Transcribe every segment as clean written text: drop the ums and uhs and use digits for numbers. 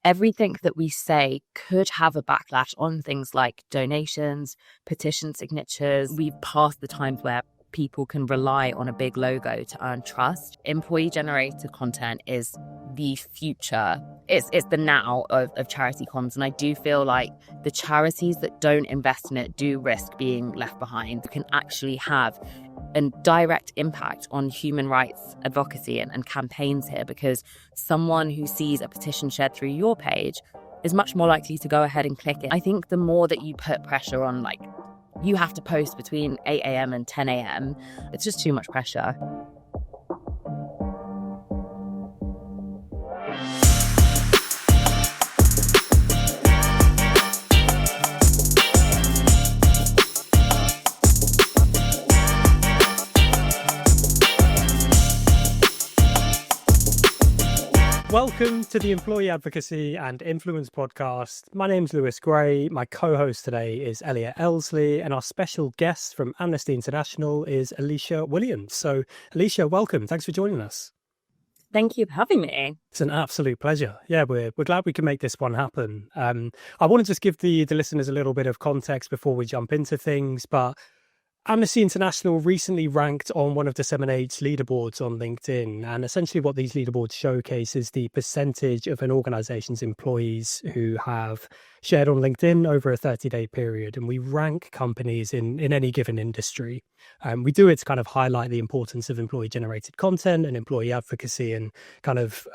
everything that we say could have a backlash on things like donations, petition signatures. We've passed the times where people can rely on a big logo to earn trust. Employee-generated content is the future. It's the now of charity comms. And I do feel like the charities that don't invest in it do risk being left behind. It can actually have a direct impact on human rights advocacy and campaigns here, because someone who sees a petition shared through your page is much more likely to go ahead and click it. I think the more that you put pressure on, like, you have to post between 8 a.m. and 10 a.m., it's just too much pressure. Welcome to the Employee Advocacy and Influence podcast. My name's Lewis Gray. My co-host today is Eleshea, and our special guest from Amnesty International is Eleshea Williams. So, Eleshea, welcome. Thanks for joining us. Thank you for having me. It's an absolute pleasure. Yeah, we're glad we can make this one happen. I want to just give the listeners a little bit of context before we jump into things, but Amnesty International recently ranked on one of Disseminate's leaderboards on LinkedIn, and essentially what these leaderboards showcase is the percentage of an organization's employees who have shared on LinkedIn over a 30-day period. And we rank companies in any given industry. We do it to kind of highlight the importance of employee-generated content and employee advocacy, and kind of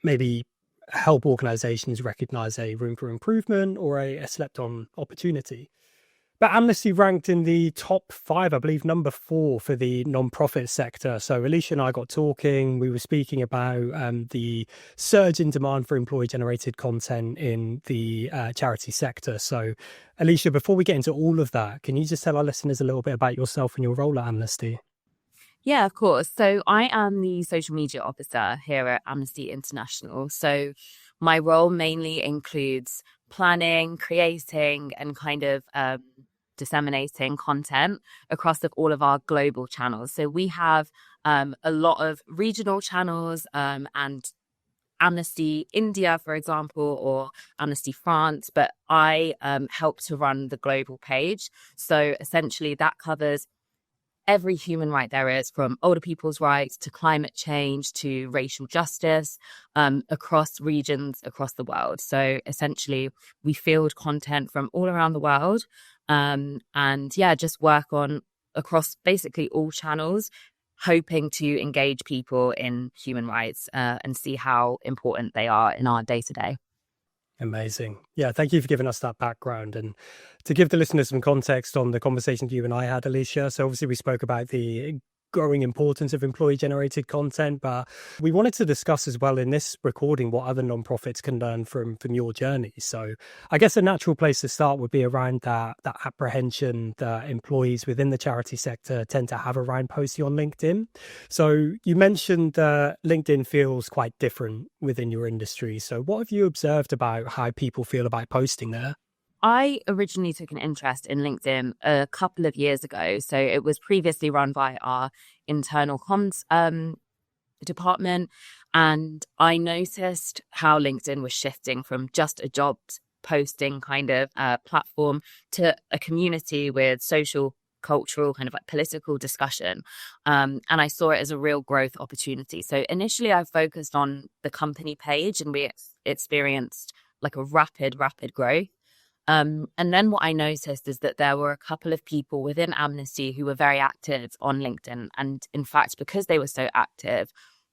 maybe help organizations recognize a room for improvement or a slept-on opportunity. But Amnesty ranked in the top 5, I believe, number 4 for the non-profit sector. So Eleshea and I got talking. We were speaking about the surge in demand for employee-generated content in the charity sector. So Eleshea, before we get into all of that, can you just tell our listeners a little bit about yourself and your role at Amnesty? Yeah, of course. So I am the social media officer here at Amnesty International. So my role mainly includes planning, creating, and kind of disseminating content across all of our global channels. So we have a lot of regional channels and Amnesty India, for example, or Amnesty France, but I help to run the global page. So essentially that covers every human right there is, from older people's rights to climate change to racial justice, across regions across the world. So essentially we field content from all around the world, and just work on across basically all channels, hoping to engage people in human rights and see how important they are in our day-to-day. Amazing. Yeah, thank you for giving us that background. And to give the listeners some context on the conversation you and I had, Eleshea, so obviously we spoke about the growing importance of employee-generated content, but we wanted to discuss as well in this recording what other nonprofits can learn from your journey. So I guess a natural place to start would be around that apprehension that employees within the charity sector tend to have around posting on LinkedIn. So you mentioned that LinkedIn feels quite different within your industry. So what have you observed about how people feel about posting there? I originally took an interest in LinkedIn a couple of years ago. So it was previously run by our internal comms department. And I noticed how LinkedIn was shifting from just a jobs posting kind of platform to a community with social, cultural, kind of like political discussion. And I saw it as a real growth opportunity. So initially I focused on the company page, and we experienced like a rapid growth. And then what I noticed is that there were a couple of people within Amnesty who were very active on LinkedIn. And in fact, because they were so active,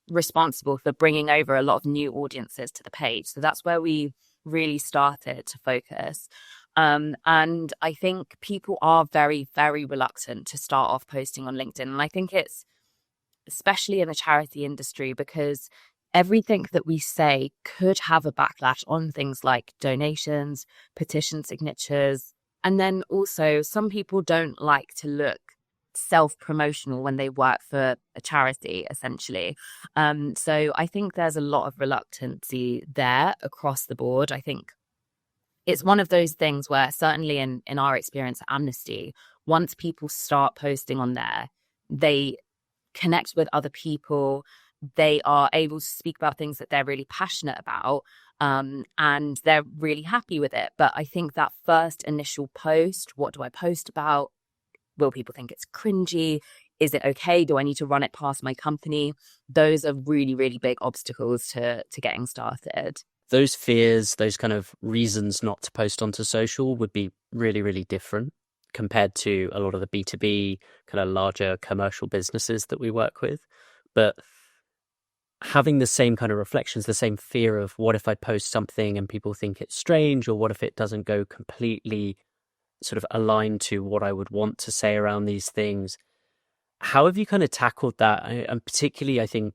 responsible for bringing over a lot of new audiences to the page. So that's where we really started to focus. And I think people are very, very reluctant to start off posting on LinkedIn. And I think it's especially in the charity industry, because everything that we say could have a backlash on things like donations, petition signatures. And then also some people don't like to look self-promotional when they work for a charity, essentially. So I think there's a lot of reluctancy there across the board. I think it's one of those things where certainly in our experience at Amnesty, once people start posting on there, they connect with other people. They are able to speak about things that they're really passionate about. and they're really happy with it. But I think that first initial post, what do I post about? Will people think it's cringy? Is it okay? Do I need to run it past my company? Those are really, really big obstacles to getting started. Those fears, those kind of reasons not to post onto social would be really, really different compared to a lot of the B2B kind of larger commercial businesses that we work with. But having the same kind of reflections, the same fear of what if I post something and people think it's strange, or what if it doesn't go completely sort of aligned to what I would want to say around these things. How have you kind of tackled that? And particularly, I think,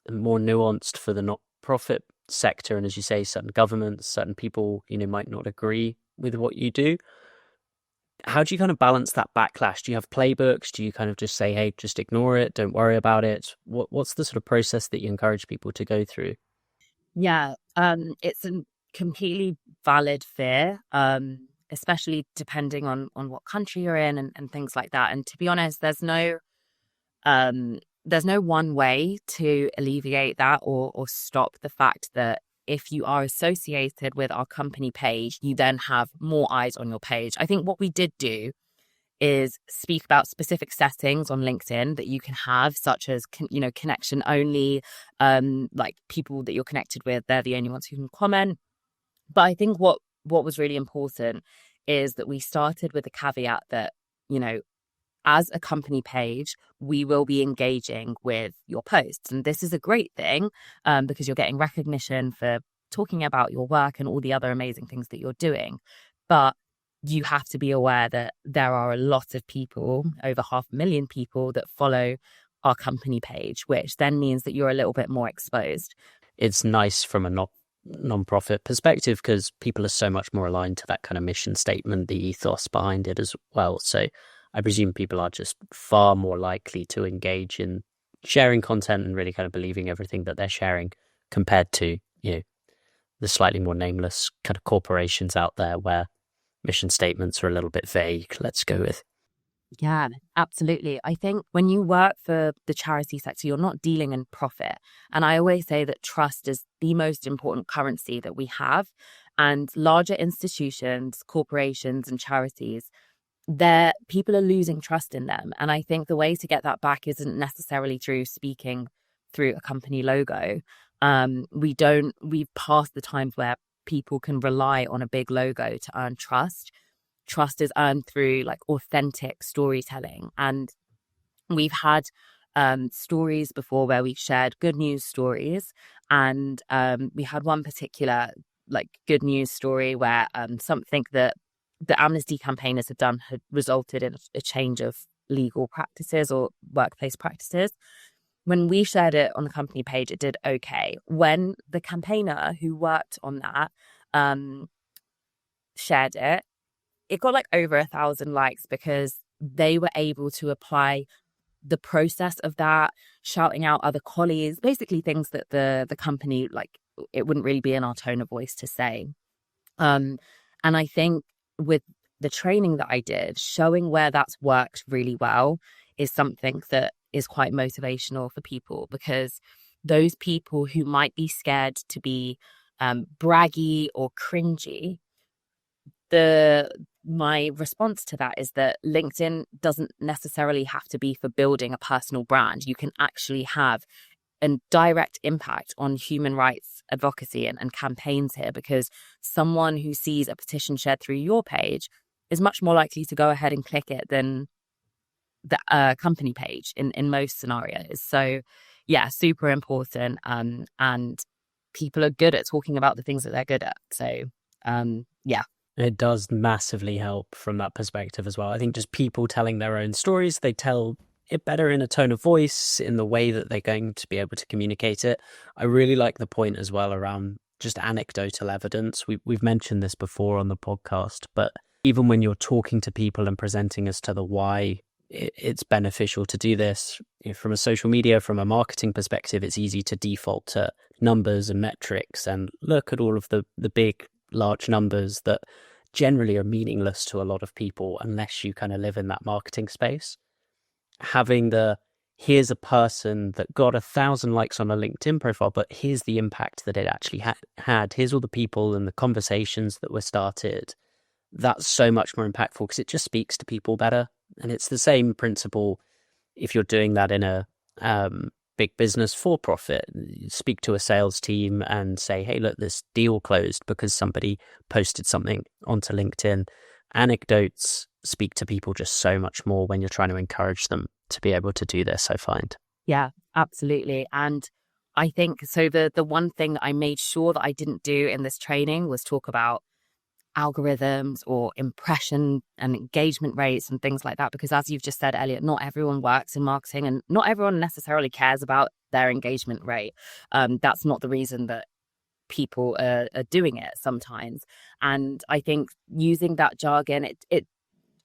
more nuanced for the not-profit sector. And as you say, certain governments, certain people, might not agree with what you do. How do you kind of balance that backlash? Do you have playbooks? Do you kind of just say, hey, just ignore it, don't worry about it? What's the sort of process that you encourage people to go through? Yeah, it's a completely valid fear, especially depending on what country you're in and things like that. And to be honest, there's no one way to alleviate that or stop the fact that if you are associated with our company page, you then have more eyes on your page. I think what we did do is speak about specific settings on LinkedIn that you can have, such as, connection only, like people that you're connected with, they're the only ones who can comment. But I think what was really important is that we started with a caveat that, as a company page, we will be engaging with your posts. And this is a great thing because you're getting recognition for talking about your work and all the other amazing things that you're doing. But you have to be aware that there are a lot of people, over 500,000 people, that follow our company page, which then means that you're a little bit more exposed. It's nice from a non-profit perspective because people are so much more aligned to that kind of mission statement, the ethos behind it as well. So I presume people are just far more likely to engage in sharing content and really kind of believing everything that they're sharing compared to, the slightly more nameless kind of corporations out there where mission statements are a little bit vague, let's go with. Yeah, absolutely. I think when you work for the charity sector, you're not dealing in profit. And I always say that trust is the most important currency that we have. And larger institutions, corporations and charities, people are losing trust in them. And I think the way to get that back isn't necessarily through speaking through a company logo. We've passed the times where people can rely on a big logo to earn trust. Trust is earned through like authentic storytelling. And we've had stories before where we've shared good news stories. And we had one particular like good news story where something that the Amnesty campaigners had done had resulted in a change of legal practices or workplace practices. When we shared it on the company page, it did okay. When the campaigner who worked on that shared it, it got like over 1,000 likes because they were able to apply the process of that, shouting out other colleagues, basically things that the company, like, it wouldn't really be in our tone of voice to say. And I think with the training that I did, showing where that's worked really well is something that is quite motivational for people, because those people who might be scared to be braggy or cringy, my response to that is that LinkedIn doesn't necessarily have to be for building a personal brand. You can actually have a direct impact on human rights advocacy and campaigns here, because someone who sees a petition shared through your page is much more likely to go ahead and click it than the company page in most scenarios. So yeah, super important. And people are good at talking about the things that they're good at. So yeah. It does massively help from that perspective as well. I think just people telling their own stories, they tell it better in a tone of voice, in the way that they're going to be able to communicate it. I really like the point as well around just anecdotal evidence. We've mentioned this before on the podcast, but even when you're talking to people and presenting as to the why it's beneficial to do this, from a social media, from a marketing perspective, it's easy to default to numbers and metrics and look at all of the big, large numbers that generally are meaningless to a lot of people unless you kind of live in that marketing space. Having the here's a person that got 1,000 likes on a LinkedIn profile, but here's the impact that it actually had. Here's all the people and the conversations that were started. That's so much more impactful because it just speaks to people better. And it's the same principle if you're doing that in a big business for profit. You speak to a sales team and say, hey, look, this deal closed because somebody posted something onto LinkedIn. Anecdotes speak to people just so much more when you're trying to encourage them to be able to do this, I find. Yeah, absolutely. And I think so the one thing that I made sure that I didn't do in this training was talk about algorithms or impression and engagement rates and things like that, because as you've just said, Elliot, not everyone works in marketing and not everyone necessarily cares about their engagement rate. That's not the reason that people are doing it sometimes. And I think using that jargon,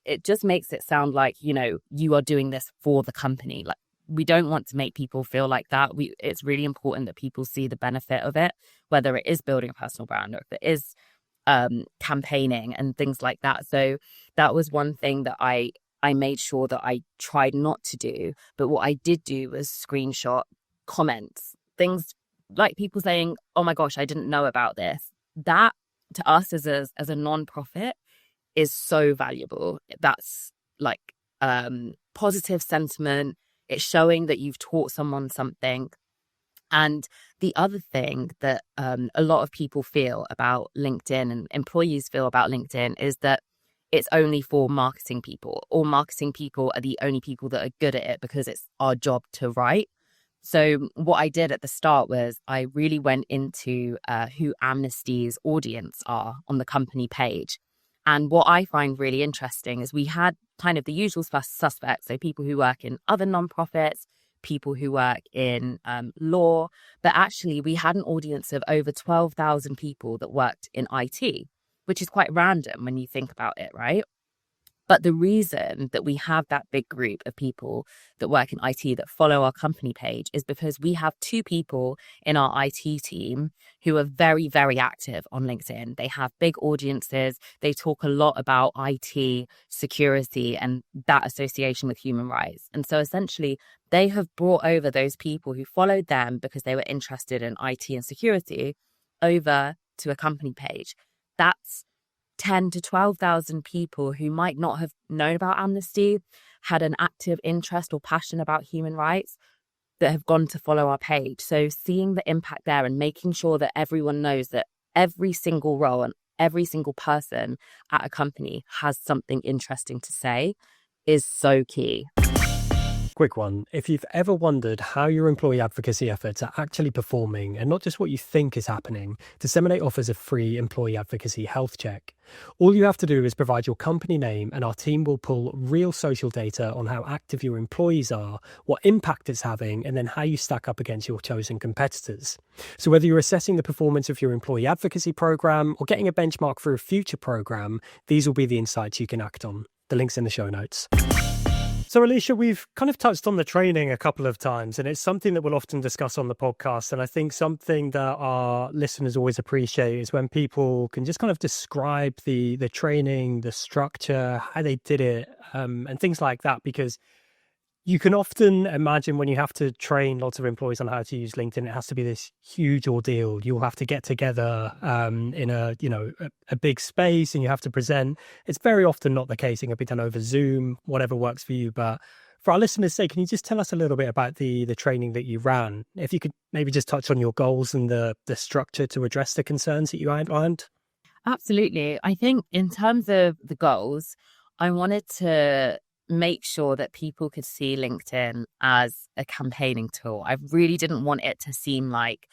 it just makes it sound like, you are doing this for the company. Like, we don't want to make people feel like that. It's really important that people see the benefit of it, whether it is building a personal brand or if it is campaigning and things like that. So that was one thing that I made sure that I tried not to do. But what I did do was screenshot comments, things like people saying, oh my gosh, I didn't know about this. That to us as a non-profit is so valuable. That's like positive sentiment. It's showing that you've taught someone something. And the other thing that a lot of people feel about LinkedIn and employees feel about LinkedIn is that it's only for marketing people, or marketing people are the only people that are good at it because it's our job to write. So what I did at the start was I really went into who Amnesty's audience are on the company page. And what I find really interesting is we had kind of the usual suspects, so people who work in other nonprofits, people who work in law, but actually we had an audience of over 12,000 people that worked in IT, which is quite random when you think about it, right? But the reason that we have that big group of people that work in IT that follow our company page is because we have 2 people in our IT team who are very, very active on LinkedIn. They have big audiences. They talk a lot about IT, security, and that association with human rights. And so essentially, they have brought over those people who followed them because they were interested in IT and security over to a company page. That's 10 to 12,000 people who might not have known about Amnesty, had an active interest or passion about human rights, that have gone to follow our page. So seeing the impact there and making sure that everyone knows that every single role and every single person at a company has something interesting to say is so key. Quick one. If you've ever wondered how your employee advocacy efforts are actually performing and not just what you think is happening, Disseminate offers a free employee advocacy health check. All you have to do is provide your company name and our team will pull real social data on how active your employees are, what impact it's having, and then how you stack up against your chosen competitors. So whether you're assessing the performance of your employee advocacy program or getting a benchmark for a future program, these will be the insights you can act on. The link's in the show notes. So, Eleshea, we've kind of touched on the training a couple of times, and it's something that we'll often discuss on the podcast. And I think something that our listeners always appreciate is when people can just kind of describe the training, the structure, how they did it, and things like that, because you can often imagine when you have to train lots of employees on how to use LinkedIn, it has to be this huge ordeal. You'll have to get together in a big space and you have to present. It's very often not the case. It can be done over Zoom, whatever works for you. But for our listeners' sake, can you just tell us a little bit about the training that you ran? If you could maybe just touch on your goals and the structure to address the concerns that you outlined. Absolutely. I think in terms of the goals, I wanted to make sure that people could see LinkedIn as a campaigning tool. I really didn't want it to seem like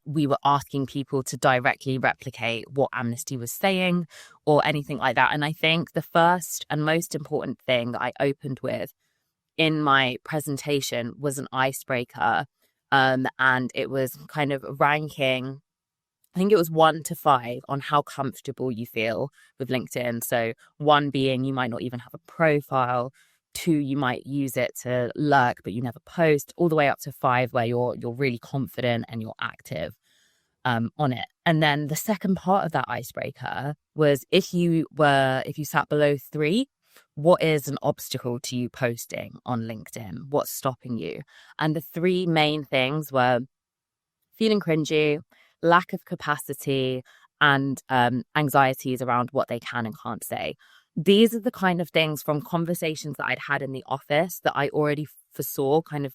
we were asking people to directly replicate what Amnesty was saying or anything like that. And I think the first and most important thing that I opened with in my presentation was an icebreaker. And it was kind of ranking, I think it was 1 to 5 on how comfortable you feel with LinkedIn. So 1 being you might not even have a profile, 2 you might use it to lurk but you never post, all the way up to 5 where you're really confident and you're active on it. And then the second part of that icebreaker was if you sat below 3, what is an obstacle to you posting on LinkedIn? What's stopping you? And the three main things were feeling cringy, lack of capacity, and anxieties around what they can and can't say. These are the kind of things from conversations that I'd had in the office that I already foresaw kind of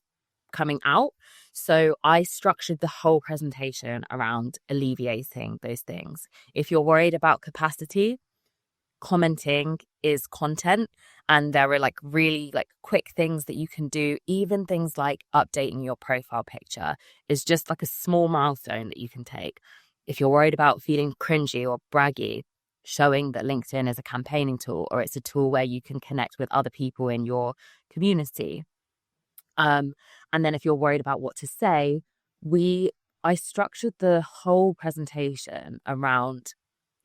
coming out. So I structured the whole presentation around alleviating those things. If you're worried about capacity, commenting is content, and there are like really like quick things that you can do. Even things like updating your profile picture is just like a small milestone that you can take. If you're worried about feeling cringy or braggy, showing that LinkedIn is a campaigning tool, or it's a tool where you can connect with other people in your community. And then if you're worried about what to say, I structured the whole presentation around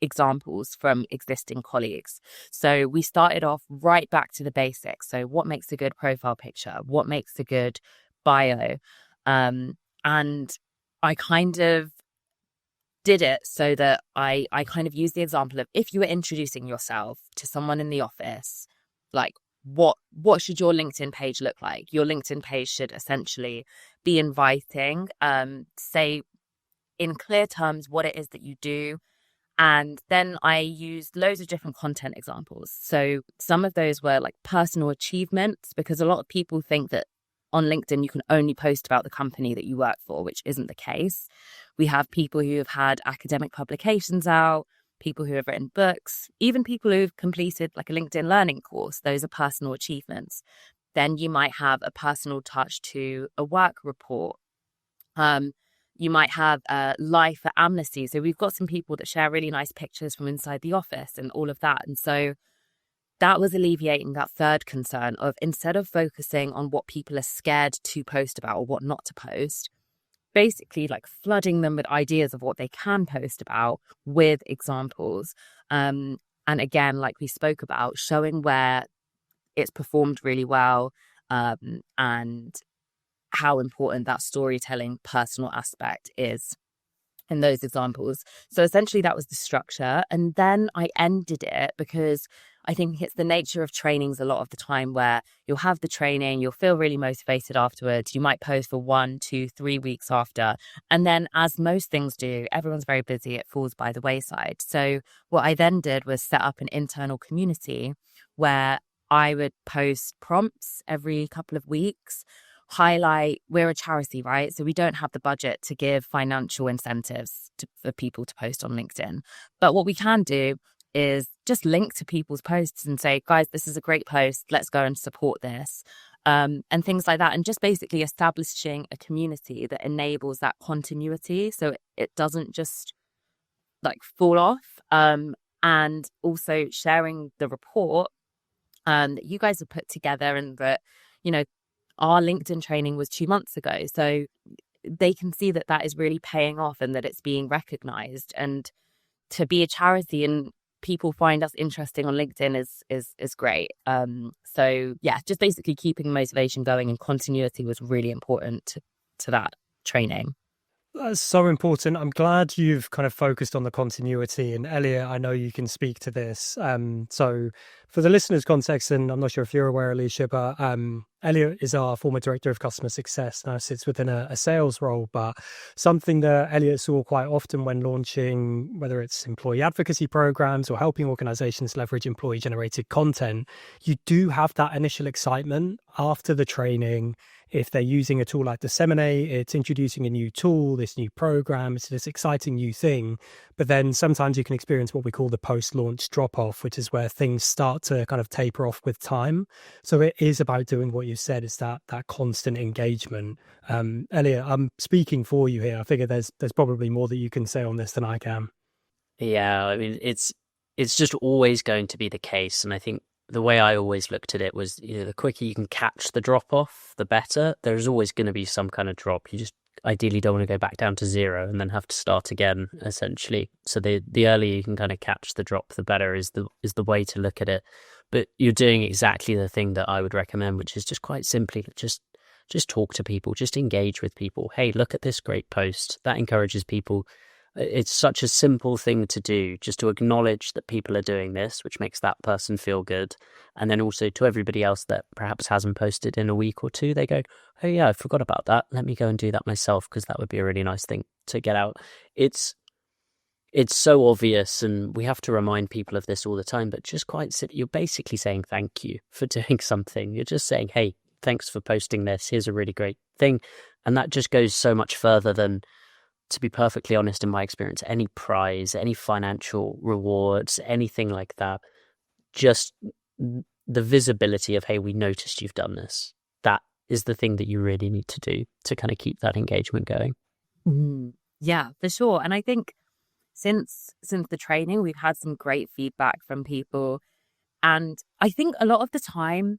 examples from existing colleagues. So we started off right back to the basics. So what makes a good profile picture? What makes a good bio? And I kind of did it so that I kind of used the example of, if you were introducing yourself to someone in the office, like what should your LinkedIn page look like? Your LinkedIn page should essentially be inviting, say in clear terms what it is that you do. And then I used loads of different content examples. So some of those were like personal achievements, because a lot of people think that on LinkedIn you can only post about the company that you work for, which isn't the case. We have people who have had academic publications out, people who have written books, even people who've completed like a LinkedIn learning course. Those are personal achievements. Then you might have a personal touch to a work report. You might have life at Amnesty. So we've got some people that share really nice pictures from inside the office and all of that. And so that was alleviating that third concern of, instead of focusing on what people are scared to post about or what not to post, basically like flooding them with ideas of what they can post about with examples. And again, like we spoke about, showing where it's performed really well, and how important that storytelling personal aspect is in those examples. So essentially that was the structure. And then I ended it, because I think it's the nature of trainings a lot of the time where you'll have the training, you'll feel really motivated afterwards. You might post for 1, 2, 3 weeks after. And then, as most things do, everyone's very busy, it falls by the wayside. So what I then did was set up an internal community where I would post prompts every couple of weeks, highlight, we're a charity, right? So we don't have the budget to give financial incentives for people to post on LinkedIn. But what we can do is just link to people's posts and say, guys, this is a great post, let's go and support this, and things like that. And just basically establishing a community that enables that continuity, so it doesn't just like fall off. And also sharing the report that you guys have put together, and that, you know, our LinkedIn training was 2 months ago. So they can see that that is really paying off and that it's being recognized. And to be a charity and people find us interesting on LinkedIn is great. So yeah, just basically keeping motivation going and continuity was really important to that training. That's so important. I'm glad you've kind of focused on the continuity. And Elliot, I know you can speak to this. So for the listeners' context, and I'm not sure if you're aware, Eleshea, but Elliot is our former director of customer success, now sits within a sales role. But something that Elliot saw quite often when launching, whether it's employee advocacy programs or helping organizations leverage employee-generated content, you do have that initial excitement after the training. If they're using a tool like Disseminate, it's introducing a new tool, this new program, it's this exciting new thing. But then sometimes you can experience what we call the post-launch drop-off, which is where things start to kind of taper off with time. So it is about doing what you said, is that constant engagement. Elliot, I'm speaking for you here. I figure there's probably more that you can say on this than I can. Yeah, I mean, it's just always going to be the case. And I think the way I always looked at it was, you know, the quicker you can catch the drop off, the better. There's always going to be some kind of drop. You just ideally don't want to go back down to zero and then have to start again, essentially. So the earlier you can kind of catch the drop, the better is the way to look at it. But you're doing exactly the thing that I would recommend, which is just quite simply just talk to people, just engage with people. Hey, look at this great post. That encourages people. It's such a simple thing to do, just to acknowledge that people are doing this, which makes that person feel good. And then also to everybody else that perhaps hasn't posted in a week or two, they go, oh yeah, I forgot about that. Let me go and do that myself, because that would be a really nice thing to get out. It's so obvious, and we have to remind people of this all the time, but just you're basically saying thank you for doing something. You're just saying, hey, thanks for posting this. Here's a really great thing. And that just goes so much further than, to be perfectly honest, in my experience, any prize, any financial rewards, anything like that. Just the visibility of, hey, we noticed you've done this. That is the thing that you really need to do to kind of keep that engagement going. Yeah, for sure. And I think since the training, we've had some great feedback from people. And I think a lot of the time,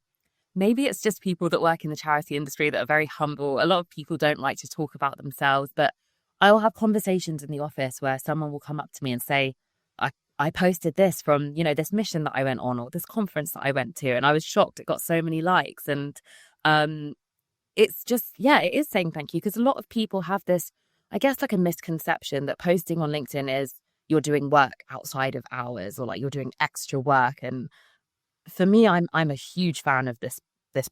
maybe it's just people that work in the charity industry that are very humble. A lot of people don't like to talk about themselves, but I'll have conversations in the office where someone will come up to me and say, I posted this from, this mission that I went on, or this conference that I went to, and I was shocked it got so many likes. And it's just, it is saying thank you, because a lot of people have this, I guess, like a misconception that posting on LinkedIn is you're doing work outside of hours, or like you're doing extra work. And for me, I'm a huge fan of this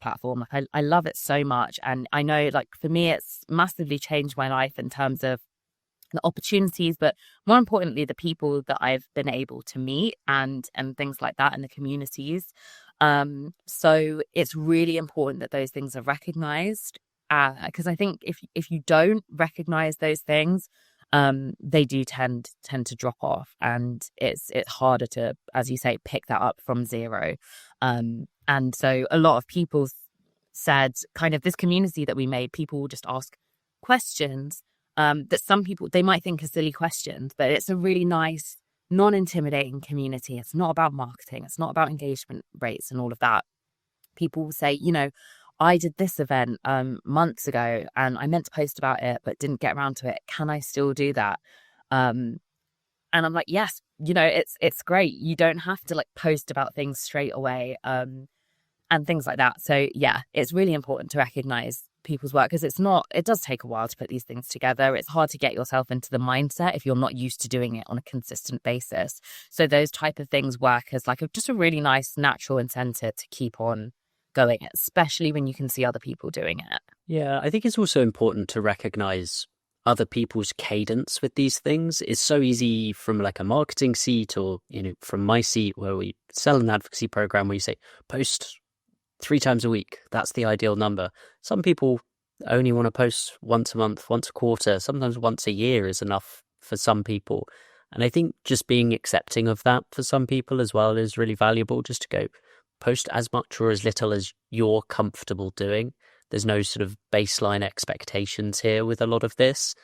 platform. Like I love it so much. And I know, like, for me, it's massively changed my life in terms of the opportunities, but more importantly, the people that I've been able to meet and things like that, and the communities. So it's really important that those things are recognized, because I think if you don't recognize those things, they do tend to drop off, and it's harder to, as you say, pick that up from zero. And so a lot of people said, kind of, this community that we made, people will just ask questions that some people, they might think are silly questions, but it's a really nice, non-intimidating community. It's not about marketing. It's not about engagement rates and all of that. People will say, I did this event months ago and I meant to post about it, but didn't get around to it. Can I still do that? And I'm like, yes, it's great. You don't have to like post about things straight away and things like that. So yeah, it's really important to recognize people's work, because it does take a while to put these things together. It's hard to get yourself into the mindset if you're not used to doing it on a consistent basis. So those type of things work as like just a really nice natural incentive to keep on going, especially when you can see other people doing it. Yeah, I think it's also important to recognize other people's cadence with these things. It's so easy from like a marketing seat, or from my seat where we sell an advocacy program, where you say post 3 times a week. That's the ideal number. Some people only want to post once a month, once a quarter, sometimes once a year is enough for some people. And I think just being accepting of that for some people as well is really valuable, just to go post as much or as little as you're comfortable doing. There's no sort of baseline expectations here with a lot of this,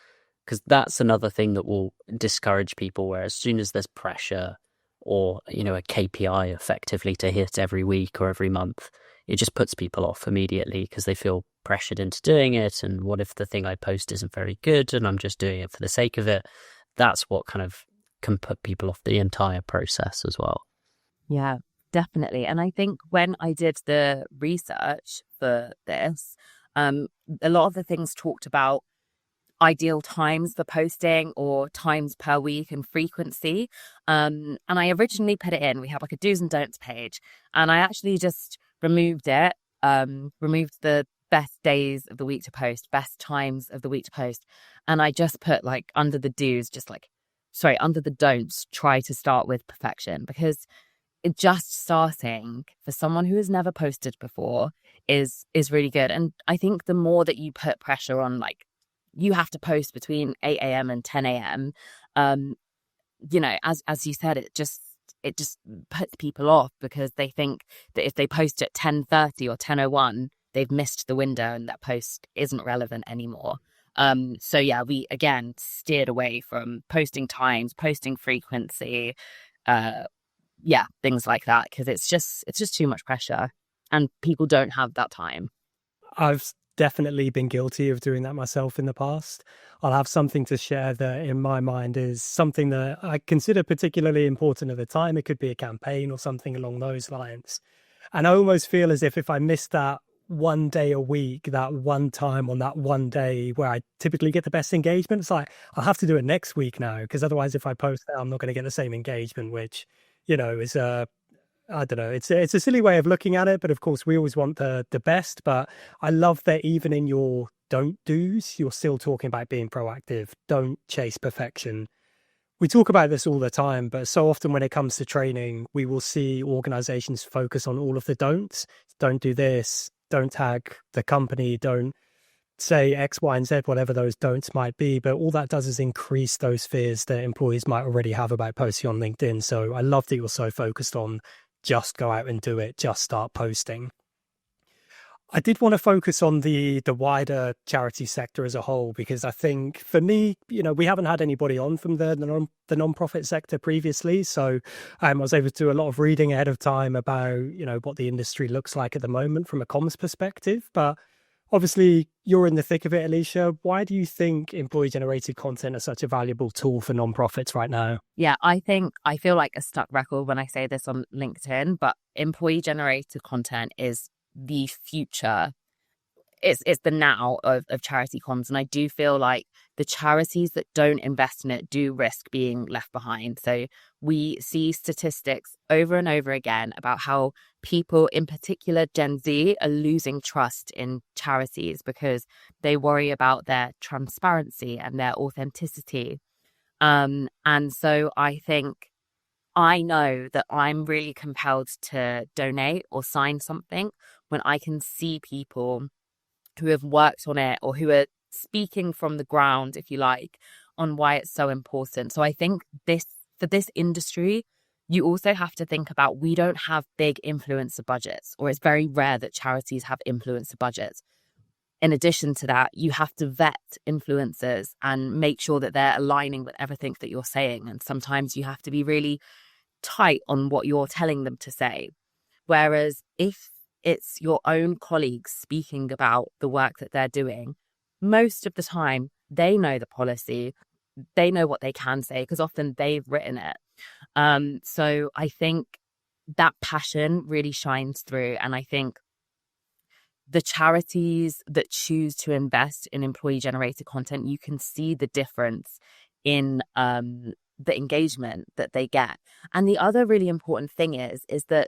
because that's another thing that will discourage people, where as soon as there's pressure or, a KPI effectively to hit every week or every month, it just puts people off immediately because they feel pressured into doing it. And what if the thing I post isn't very good and I'm just doing it for the sake of it? That's what kind of can put people off the entire process as well. Yeah, definitely. And I think when I did the research for this, a lot of the things talked about ideal times for posting, or times per week, and frequency. And I originally put it in, we have like a do's and don'ts page, and I actually just removed it, removed the best days of the week to post, best times of the week to post. And I just put like under the do's, under the don'ts, try to start with perfection, because it just starting for someone who has never posted before is really good. And I think the more that you put pressure on, like, you have to post between 8 a.m. and 10 a.m., as you said, it just puts people off, because they think that if they post at 10:30 or 10:01, they've missed the window and that post isn't relevant anymore. So yeah, we again steered away from posting times, posting frequency, things like that, because it's just too much pressure and people don't have that time. I've definitely been guilty of doing that myself in the past. I'll have something to share that in my mind is something that I consider particularly important at the time. It could be a campaign or something along those lines. And I almost feel as if I miss that one day a week, that one time on that one day where I typically get the best engagement. It's like, I'll have to do it next week now, because otherwise if I post that, I'm not going to get the same engagement, which, is I don't know. It's a silly way of looking at it, but of course we always want the best. But I love that even in your don't do's, you're still talking about being proactive. Don't chase perfection. We talk about this all the time, but so often when it comes to training, we will see organizations focus on all of the don'ts. Don't do this. Don't tag the company. Don't say X, Y, and Z, whatever those don'ts might be. But all that does is increase those fears that employees might already have about posting on LinkedIn. So I love that you're so focused on just go out and do it, just start posting. I did want to focus on the wider charity sector as a whole, because I think for me, we haven't had anybody on from the non-profit sector previously. So I was able to do a lot of reading ahead of time about, what the industry looks like at the moment from a comms perspective. But obviously you're in the thick of it, Eleshea. Why do you think employee-generated content is such a valuable tool for non-profits right now? Yeah, I feel like a stuck record when I say this on LinkedIn, but employee-generated content is the future. It's the now of charity comms. And I do feel like the charities that don't invest in it do risk being left behind. So we see statistics over and over again about how people, in particular Gen Z, are losing trust in charities because they worry about their transparency and their authenticity. And so I know that I'm really compelled to donate or sign something when I can see people who have worked on it or who are speaking from the ground, if you like, on why it's so important. So I think for this industry, you also have to think about, we don't have big influencer budgets, or it's very rare that charities have influencer budgets. In addition to that, you have to vet influencers and make sure that they're aligning with everything that you're saying. And sometimes you have to be really tight on what you're telling them to say. Whereas if it's your own colleagues speaking about the work that they're doing, most of the time they know the policy, they know what they can say, because often they've written it. So I think that passion really shines through. And I think the charities that choose to invest in employee-generated content, you can see the difference in the engagement that they get. And the other really important thing is that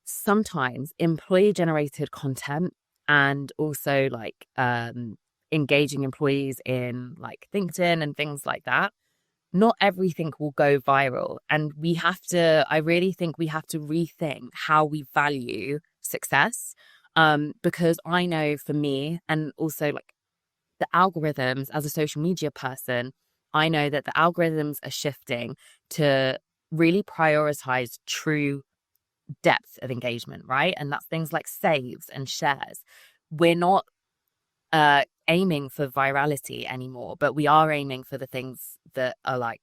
sometimes employee-generated content and also like engaging employees in like LinkedIn and things like that, not everything will go viral. And I really think we have to rethink how we value success. Because I know for me, and also like the algorithms as a social media person, I know that the algorithms are shifting to really prioritize true depth of engagement, right? And that's things like saves and shares. We're not aiming for virality anymore, but we are aiming for the things that are like,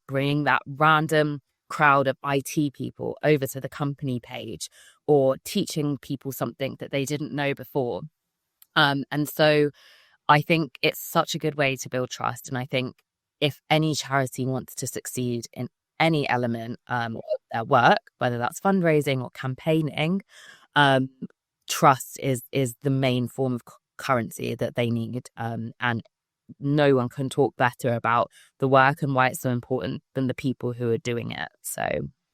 bringing that random crowd of IT people over to the company page, or teaching people something that they didn't know before. And so I think it's such a good way to build trust. And I think if any charity wants to succeed in any element of their work, whether that's fundraising or campaigning, trust is the main form of currency that they need. And no one can talk better about the work and why it's so important than the people who are doing it. So,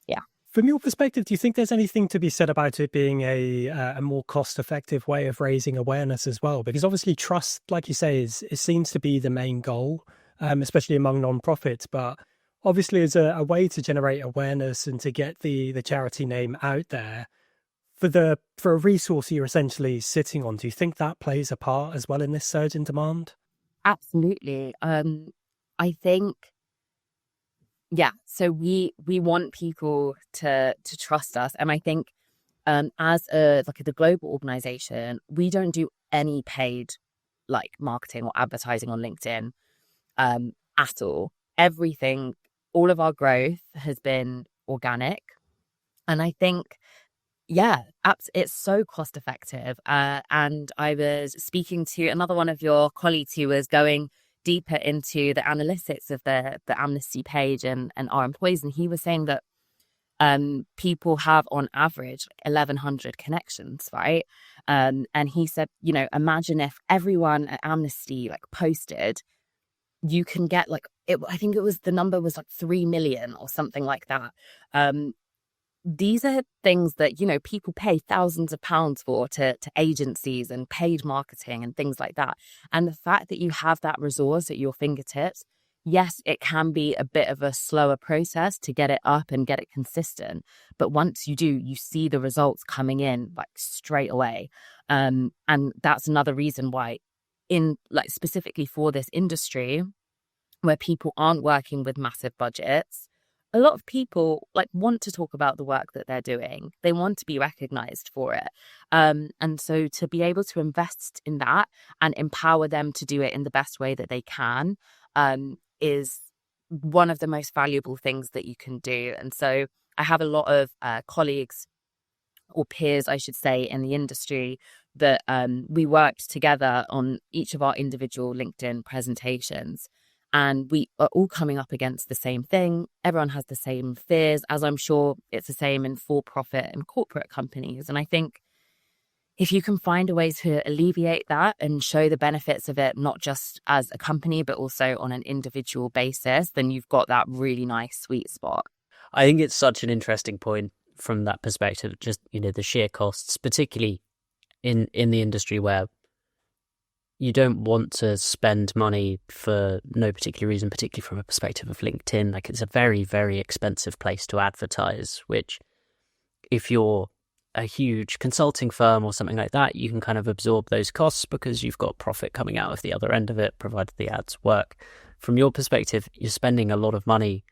yeah. From your perspective, do you think there's anything to be said about it being a more cost-effective way of raising awareness as well? Because obviously trust, like you say, it seems to be the main goal, especially among non-profits. But obviously as a way to generate awareness and to get the charity name out there, for a resource you're essentially sitting on, do you think that plays a part as well in this surge in demand? Absolutely. I think, yeah. So we want people to trust us, and I think as the global organization, we don't do any paid like marketing or advertising on LinkedIn at all. Everything, all of our growth has been organic, and I think, yeah, it's so cost effective. And I was speaking to another one of your colleagues who was going deeper into the analytics of the Amnesty page and our employees. And he was saying that people have on average 1,100 connections, right? And he said, imagine if everyone at Amnesty posted, you can get I think the number was 3 million or something like that. These are things that, people pay thousands of pounds for to agencies and paid marketing and things like that. And the fact that you have that resource at your fingertips, yes, it can be a bit of a slower process to get it up and get it consistent. But once you do, you see the results coming in straight away. And that's another reason why specifically for this industry where people aren't working with massive budgets, a lot of people want to talk about the work that they're doing. They want to be recognized for it. And so to be able to invest in that and empower them to do it in the best way that they can is one of the most valuable things that you can do. And so I have a lot of colleagues or peers, I should say, in the industry that we worked together on each of our individual LinkedIn presentations. And we are all coming up against the same thing. Everyone has the same fears, as I'm sure it's the same in for-profit and corporate companies. And I think if you can find a way to alleviate that and show the benefits of it, not just as a company, but also on an individual basis, then you've got that really nice sweet spot. I think it's such an interesting point from that perspective, just, the sheer costs, particularly in the industry where you don't want to spend money for no particular reason, particularly from a perspective of LinkedIn. It's a very, very expensive place to advertise, which if you're a huge consulting firm or something like that, you can kind of absorb those costs because you've got profit coming out of the other end of it, provided the ads work. From your perspective, you're spending a lot of money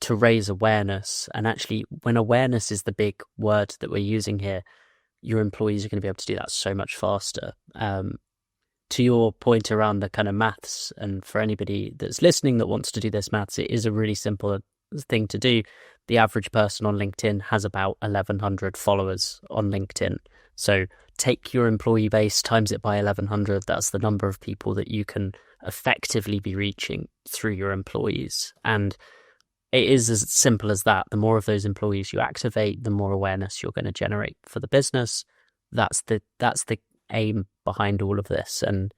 to raise awareness. And actually, when awareness is the big word that we're using here, your employees are going to be able to do that so much faster. To your point around the kind of maths, and for anybody that's listening that wants to do this maths, it is a really simple thing to do. The average person on LinkedIn has about 1,100 followers on LinkedIn. So take your employee base, times it by 1,100. That's the number of people that you can effectively be reaching through your employees. And it is as simple as that. The more of those employees you activate, the more awareness you're going to generate for the business. That's the aim behind all of this, and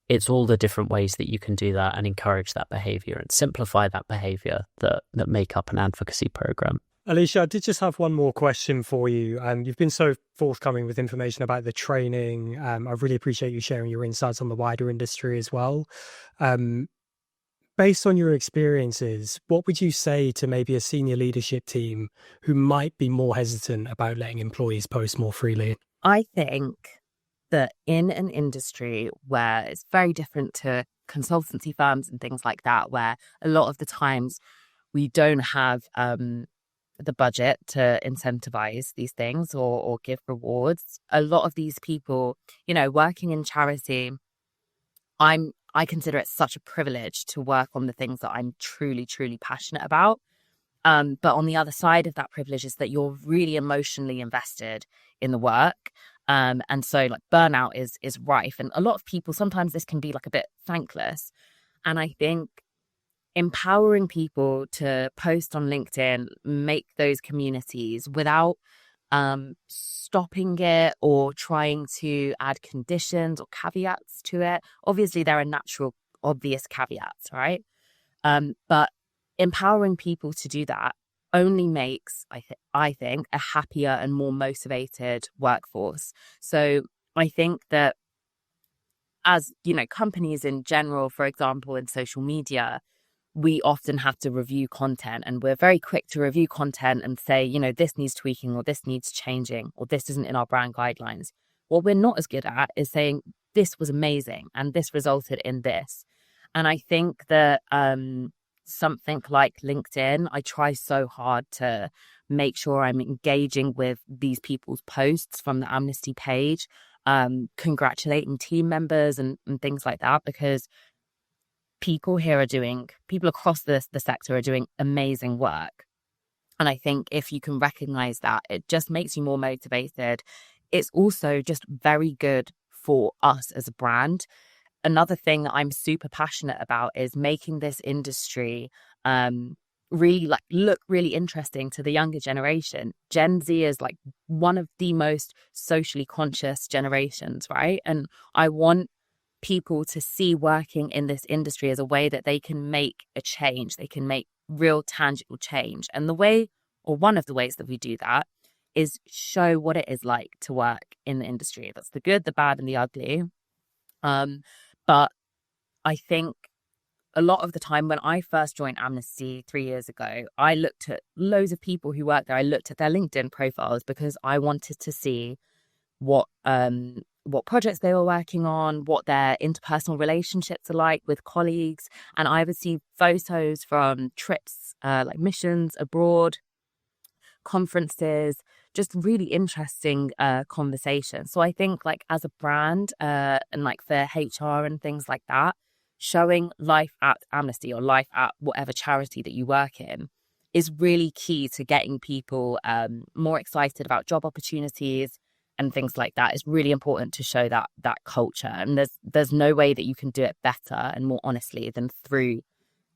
it's all the different ways that you can do that and encourage that behavior and simplify that behavior that make up an advocacy program. Eleshea, I did just have one more question for you. You've been so forthcoming with information about the training. I really appreciate you sharing your insights on the wider industry as well. Based on your experiences, what would you say to maybe a senior leadership team who might be more hesitant about letting employees post more freely? I think that in an industry where it's very different to consultancy firms and things like that, where a lot of the times we don't have the budget to incentivize these things or give rewards, a lot of these people, working in charity, I consider it such a privilege to work on the things that I'm truly, truly passionate about. But on the other side of that privilege is that you're really emotionally invested in the work. And so burnout is rife. And a lot of people, sometimes this can be a bit thankless. And I think empowering people to post on LinkedIn, make those communities without stopping it or trying to add conditions or caveats to it. Obviously, there are natural, obvious caveats, right? But empowering people to do that only makes, I think, a happier and more motivated workforce. So I think that as, companies in general, for example, in social media, we often have to review content, and we're very quick to review content and say, this needs tweaking or this needs changing or this isn't in our brand guidelines. What we're not as good at is saying this was amazing and this resulted in this. And I think that something like LinkedIn, I try so hard to make sure I'm engaging with these people's posts from the Amnesty page, congratulating team members and things like that, because people across the sector are doing amazing work. And I think if you can recognize that, it just makes you more motivated. It's also just very good for us as a brand. Another thing that I'm super passionate about is making this industry really like look really interesting to the younger generation. Gen Z is like one of the most socially conscious generations, right? And I want people to see working in this industry as a way that they can make a change, they can make real tangible change. And the way, or one of the ways that we do that, is show what it is like to work in the industry. That's the good, the bad, and the ugly. But I think a lot of the time when I first joined Amnesty 3 years ago, I looked at loads of people who worked there. I looked at their LinkedIn profiles because I wanted to see what projects they were working on, what their interpersonal relationships are like with colleagues. And I would see photos from trips, like missions abroad, conferences, just really interesting conversations. So I think like as a brand and like for HR and things like that, showing life at Amnesty or life at whatever charity that you work in is really key to getting people more excited about job opportunities and things like that. It's really important to show that culture. And there's no way that you can do it better and more honestly than through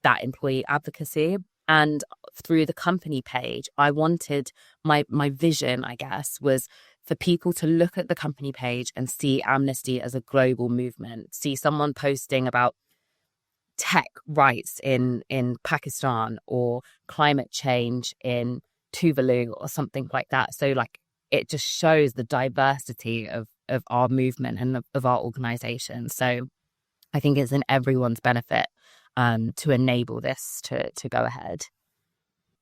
that employee advocacy. And through the company page, I wanted my vision, I guess, was for people to look at the company page and see Amnesty as a global movement, see someone posting about tech rights in Pakistan or climate change in Tuvalu or something like that. So like it just shows the diversity of our movement and of our organization. So I think it's in everyone's benefit to enable this to go ahead.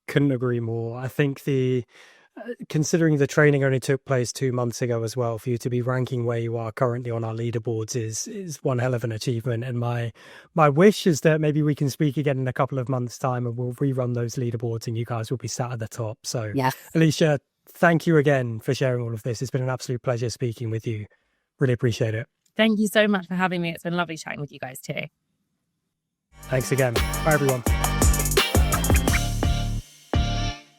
Couldn't agree more. I think considering the training only took place 2 months ago as well, for you to be ranking where you are currently on our leaderboards is one hell of an achievement. And my wish is that maybe we can speak again in a couple of months' time and we'll rerun those leaderboards and you guys will be sat at the top. So yes. Eleshea, thank you again for sharing all of this. It's been an absolute pleasure speaking with you. Really appreciate it. Thank you so much for having me. It's been lovely chatting with you guys too. Thanks again. Bye, everyone.